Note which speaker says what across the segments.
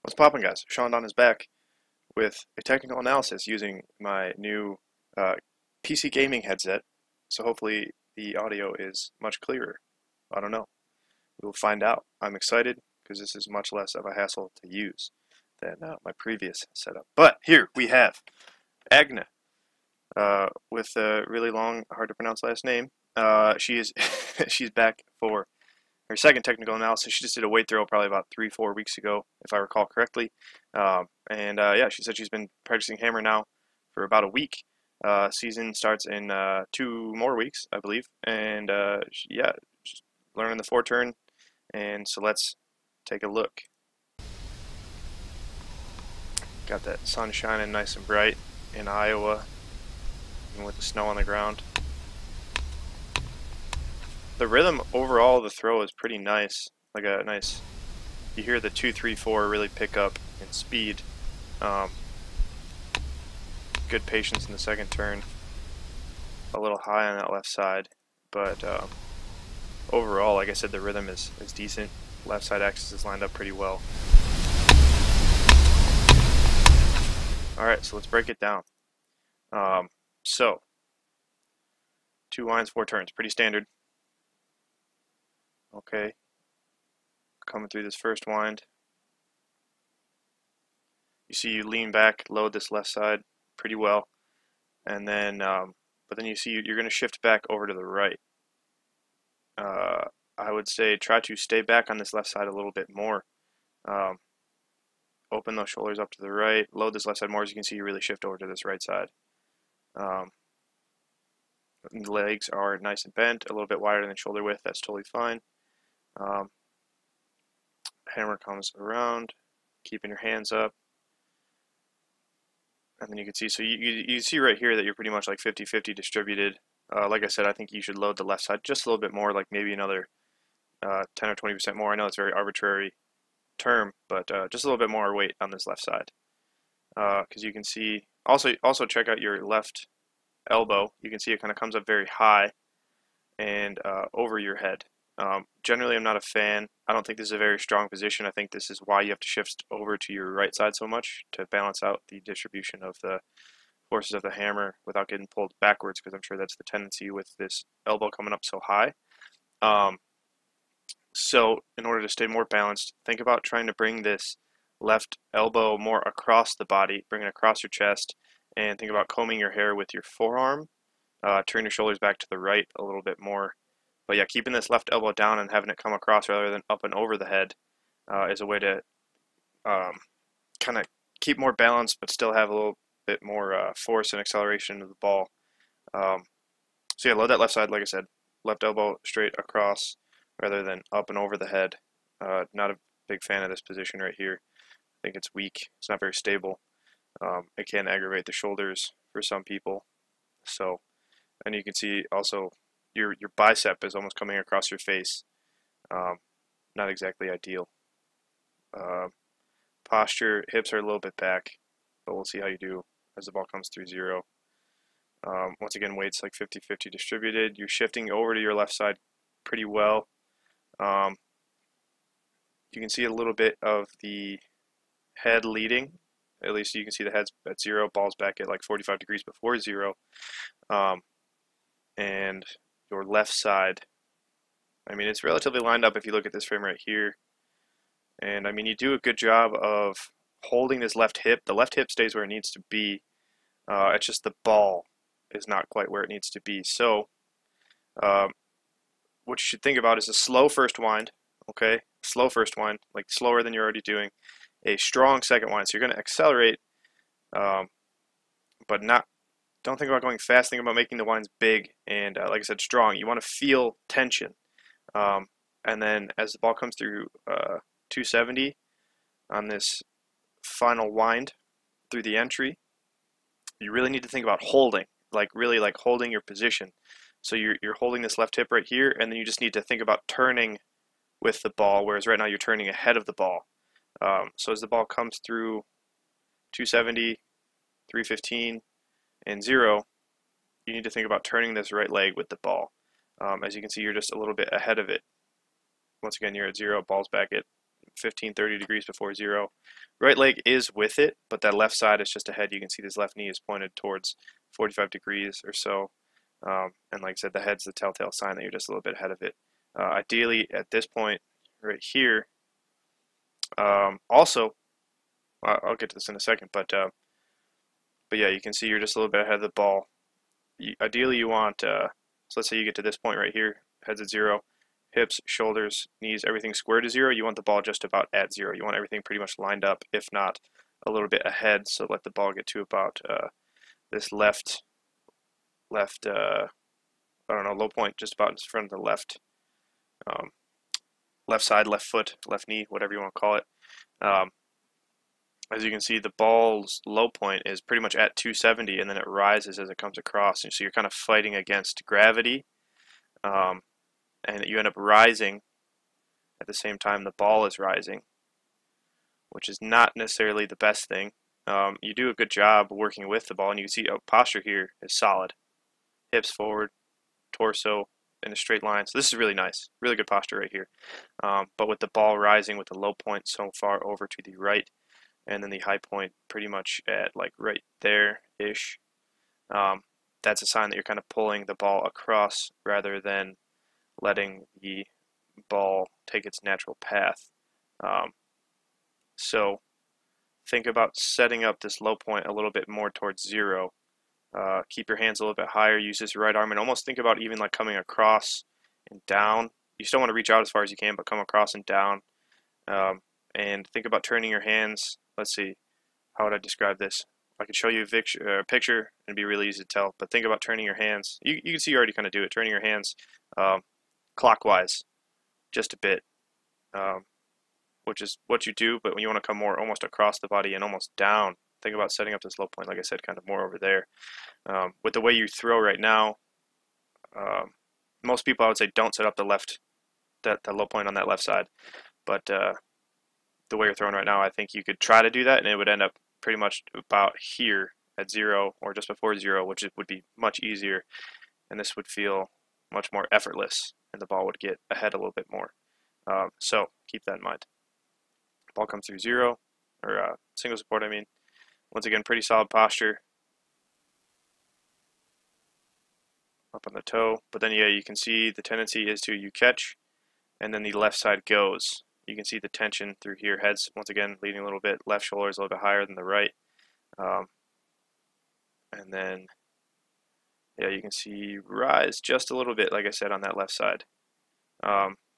Speaker 1: What's poppin', guys? Sean on his back with a technical analysis using my new uh, PC gaming headset. So hopefully the audio is much clearer. I don't know. We'll find out. I'm excited because this is much less of a hassle to use than my previous setup. But here we have Agne with a really long, hard to pronounce last name. She is she's back for her second technical analysis. She just did a weight throw probably about 3-4 weeks ago, if I recall correctly. Yeah, she said she's been practicing hammer now for about a week. Season starts in 2 more weeks, I believe. And yeah, just learning the 4-turn. And so let's take a look. Got that sun shining nice and bright in Iowa, even with the snow on the ground. The rhythm overall of the throw is pretty nice. Like a nice, you hear the 2-3-4 really pick up in speed. Good patience in the second turn. A little high on that left side, but overall, like I said, the rhythm is decent. Left side axis is lined up pretty well. Alright, so let's break it down. So, 2 winds, 4 turns, pretty standard. Okay, coming through this first wind. You see you lean back, load this left side pretty well, and then, but then you see you're going to shift back over to the right. I would say try to stay back on this left side a little bit more. Open those shoulders up to the right, load this left side more. As you can see, you really shift over to this right side. The legs are nice and bent, a little bit wider than shoulder width. That's totally fine. Hammer comes around, keeping your hands up. And then you can see, so you see right here that you're pretty much like 50-50 distributed. Like I said, I think you should load the left side just a little bit more, like maybe another 10 or 20% more. I know it's a very arbitrary term, but just a little bit more weight on this left side. Because you can see, also check out your left elbow. You can see it kind of comes up very high and over your head. Generally, I'm not a fan. I don't think this is a very strong position. I think this is why you have to shift over to your right side so much to balance out the distribution of the forces of the hammer without getting pulled backwards, because I'm sure that's the tendency with this elbow coming up so high. So in order to stay more balanced, think about trying to bring this left elbow more across the body, bring it across your chest, and think about combing your hair with your forearm. Turn your shoulders back to the right a little bit more. But yeah, keeping this left elbow down and having it come across rather than up and over the head is a way to kind of keep more balance but still have a little bit more force and acceleration of the ball. So yeah, load that left side, like I said. Left elbow straight across rather than up and over the head. Not a big fan of this position right here. I think it's weak. It's not very stable. It can aggravate the shoulders for some people. So, and you can see also your bicep is almost coming across your face. Not exactly ideal. Posture, hips are a little bit back, but we'll see how you do as the ball comes through 0. Once again, weight's like 50-50 distributed. You're shifting over to your left side pretty well. You can see a little bit of the head leading. At least you can see the head's at 0, ball's back at like 45 degrees before 0. And your left side, I mean, it's relatively lined up if you look at this frame right here. And I mean, you do a good job of holding this left hip. The left hip stays where it needs to be. It's just the ball is not quite where it needs to be. So what you should think about is a slow first wind, okay? Slow first wind, like slower than you're already doing. A strong second wind. So you're going to accelerate, but don't think about going fast. Think about making the winds big and, like I said, strong. You want to feel tension. And then as the ball comes through 270 on this final wind through the entry, you really need to think about holding, like really like holding your position. So you're holding this left hip right here, and then you just need to think about turning with the ball, whereas right now you're turning ahead of the ball. So as the ball comes through 270, 315, and 0, you need to think about turning this right leg with the ball. As you can see, you're just a little bit ahead of it. Once again, you're at 0, ball's back at 15, 30 degrees before zero. Right leg is with it, but that left side is just ahead. You can see this left knee is pointed towards 45 degrees or so. And like I said, the head's the telltale sign that you're just a little bit ahead of it. Ideally, at this point right here, also, I'll get to this in a second, but yeah, you can see you're just a little bit ahead of the ball. Ideally, you want, so let's say you get to this point right here, head's at zero, hips, shoulders, knees, everything square to zero. You want the ball just about at zero. You want everything pretty much lined up, if not a little bit ahead. So let the ball get to about this left, I don't know, low point, just about in front of the left, left side, left foot, left knee, whatever you want to call it. As you can see, the ball's low point is pretty much at 270, and then it rises as it comes across. And so you're kind of fighting against gravity, and you end up rising at the same time the ball is rising, which is not necessarily the best thing. You do a good job working with the ball, and you can see posture here is solid. Hips forward, torso in a straight line. So this is really nice, really good posture right here. But with the ball rising with the low point so far over to the right, and then the high point pretty much at like right there-ish, that's a sign that you're kind of pulling the ball across rather than letting the ball take its natural path. So think about setting up this low point a little bit more towards zero. Keep your hands a little bit higher, use this right arm, and almost think about even like coming across and down. You still want to reach out as far as you can, but come across and down. And think about turning your hands. Let's see, how would I describe this? I could show you a picture and it'd be really easy to tell, but think about turning your hands. You can see you already kind of do it, turning your hands clockwise just a bit, which is what you do, but when you want to come more almost across the body and almost down, think about setting up this low point, like I said, kind of more over there. With the way you throw right now, most people I would say don't set up that low point on that left side, but the way you're throwing right now, I think you could try to do that, and it would end up pretty much about here at zero or just before zero, which would be much easier, and this would feel much more effortless, and the ball would get ahead a little bit more. So keep that in mind. Ball comes through zero, or single support, I mean. Once again, pretty solid posture. Up on the toe, but then yeah, you can see the tendency is to you catch, and then the left side goes. You can see the tension through here. Heads, once again, leading a little bit. Left shoulder is a little bit higher than the right. And then, yeah, you can see rise just a little bit, like I said, on that left side.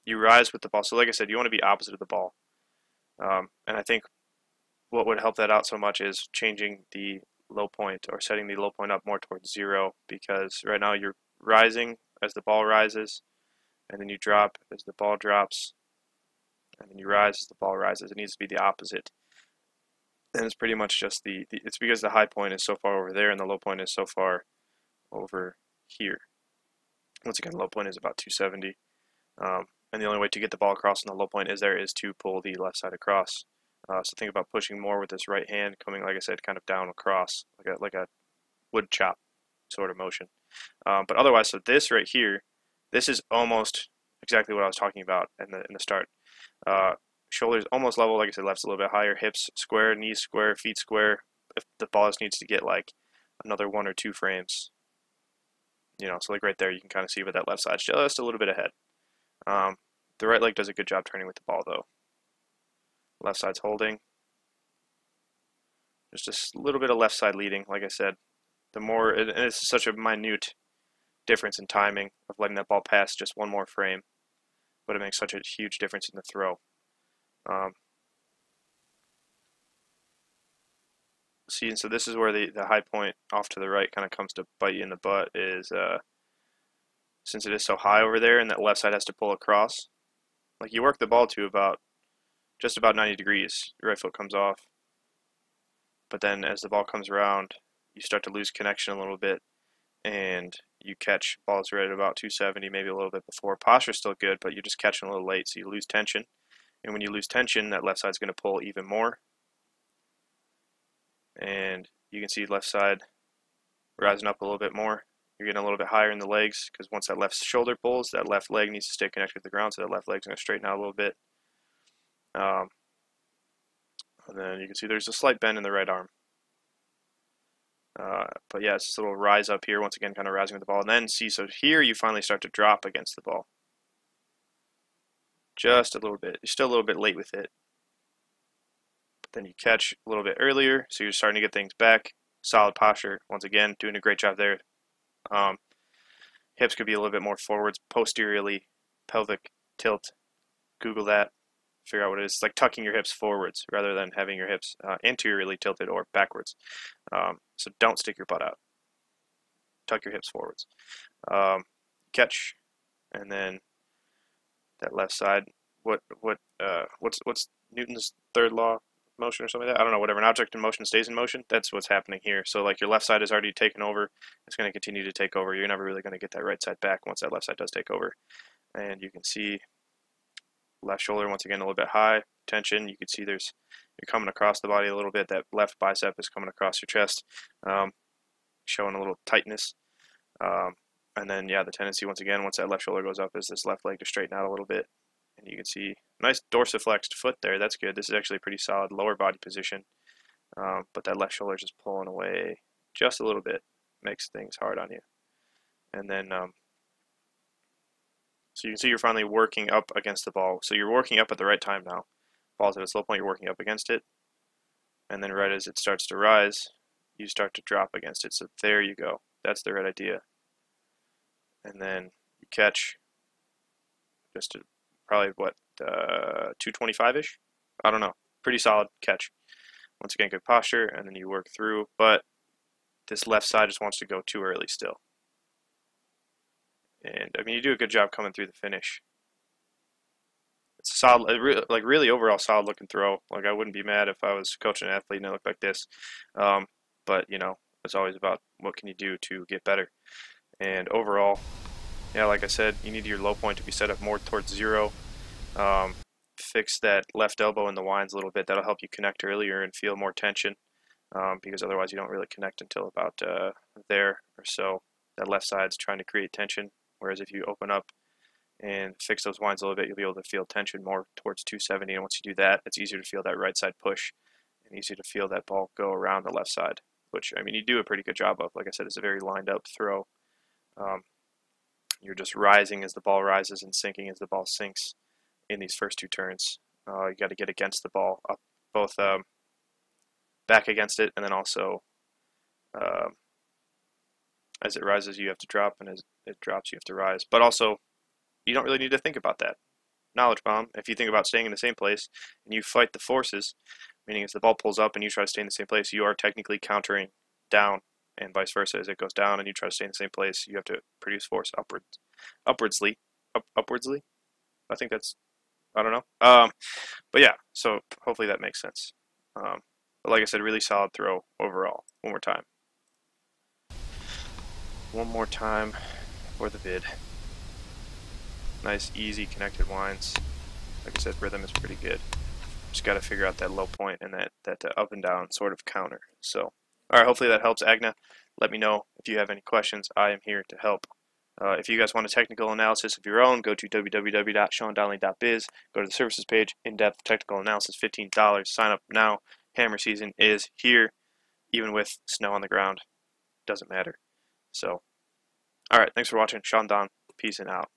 Speaker 1: You rise with the ball. So like I said, you want to be opposite of the ball. And I think what would help that out so much is changing the low point or setting the low point up more towards zero, because right now you're rising as the ball rises, and then you drop as the ball drops, and then you rise as the ball rises. It needs to be the opposite. And it's pretty much just it's because the high point is so far over there and the low point is so far over here. Once again, the low point is about 270. And the only way to get the ball across on the low point is to pull the left side across. So think about pushing more with this right hand, coming, like I said, kind of down across, like a wood chop sort of motion. But otherwise, so this right here, this is almost exactly what I was talking about in the start. Shoulders almost level, like I said, left's a little bit higher, hips square, knees square, feet square. If the ball just needs to get like another 1 or 2 frames, so like right there, you can kind of see where that left side's just a little bit ahead. The right leg does a good job turning with the ball though. Left side's holding. Just a little bit of left side leading, like I said. The more, and it's such a minute difference in timing of letting that ball pass just 1 more frame, but it makes such a huge difference in the throw. See, and so this is where the high point off to the right kind of comes to bite you in the butt, is since it is so high over there and that left side has to pull across, like you work the ball to just about 90 degrees, your right foot comes off, but then as the ball comes around, you start to lose connection a little bit, and you catch balls right at about 270, maybe a little bit before. Posture's still good, but you're just catching a little late, so you lose tension. And when you lose tension, that left side's going to pull even more. And you can see left side rising up a little bit more. You're getting a little bit higher in the legs, because once that left shoulder pulls, that left leg needs to stay connected to the ground, so that left leg's going to straighten out a little bit. And then you can see there's a slight bend in the right arm. But yeah, it's this little rise up here, once again, kind of rising with the ball. And then see, so here you finally start to drop against the ball. Just a little bit. You're still a little bit late with it. But then you catch a little bit earlier, so you're starting to get things back. Solid posture, once again, doing a great job there. Hips could be a little bit more forwards, posteriorly, pelvic tilt. Google that. Figure out what it is. It's like tucking your hips forwards rather than having your hips anteriorly tilted or backwards. So don't stick your butt out. Tuck your hips forwards. Catch, and then that left side. What's Newton's third law of motion or something like that? I don't know. Whatever, an object in motion stays in motion. That's what's happening here. So like your left side is already taken over. It's going to continue to take over. You're never really going to get that right side back once that left side does take over. And you can see left shoulder once again a little bit high tension. You can see you're coming across the body a little bit. That left bicep is coming across your chest, showing a little tightness. And then yeah, the tendency once again, once that left shoulder goes up, is this left leg to straighten out a little bit. And you can see nice dorsiflexed foot there. That's good. This is actually a pretty solid lower body position. But that left shoulder is just pulling away just a little bit. Makes things hard on you. And then so you can see you're finally working up against the ball. So you're working up at the right time now. Ball's at its low point, you're working up against it. And then right as it starts to rise, you start to drop against it. So there you go. That's the right idea. And then you catch just to probably, what, 225-ish? I don't know. Pretty solid catch. Once again, good posture, and then you work through. But this left side just wants to go too early still. And I mean, you do a good job coming through the finish. It's a solid, like really overall solid looking throw. Like I wouldn't be mad if I was coaching an athlete and it looked like this. But you know, it's always about what can you do to get better. And overall, yeah, like I said, you need your low point to be set up more towards zero. Fix that left elbow in the winds a little bit. That'll help you connect earlier and feel more tension. Because otherwise you don't really connect until about there or so. That left side's trying to create tension. Whereas if you open up and fix those winds a little bit, you'll be able to feel tension more towards 270. And once you do that, it's easier to feel that right side push and easier to feel that ball go around the left side, which, I mean, you do a pretty good job of. Like I said, it's a very lined up throw. You're just rising as the ball rises and sinking as the ball sinks in these first two turns. You got to get against the ball, up both back against it, and then also as it rises, you have to drop, and as it drops, you have to rise. But also, you don't really need to think about that. Knowledge bomb, if you think about staying in the same place and you fight the forces, meaning as the ball pulls up and you try to stay in the same place, you are technically countering down, and vice versa. As it goes down and you try to stay in the same place, you have to produce force upwardsly. I think that's, I don't know. But yeah, so hopefully that makes sense. But like I said, really solid throw overall. One more time. One more time for the vid. Nice, easy, connected winds. Like I said, rhythm is pretty good. Just got to figure out that low point and that up and down sort of counter. So, all right, hopefully that helps, Agne. Let me know if you have any questions. I am here to help. If you guys want a technical analysis of your own, go to www.seandonnelly.biz. Go to the services page, in-depth technical analysis, $15. Sign up now. Hammer season is here, even with snow on the ground. Doesn't matter. So, all right, thanks for watching. Sean Don, peace and out.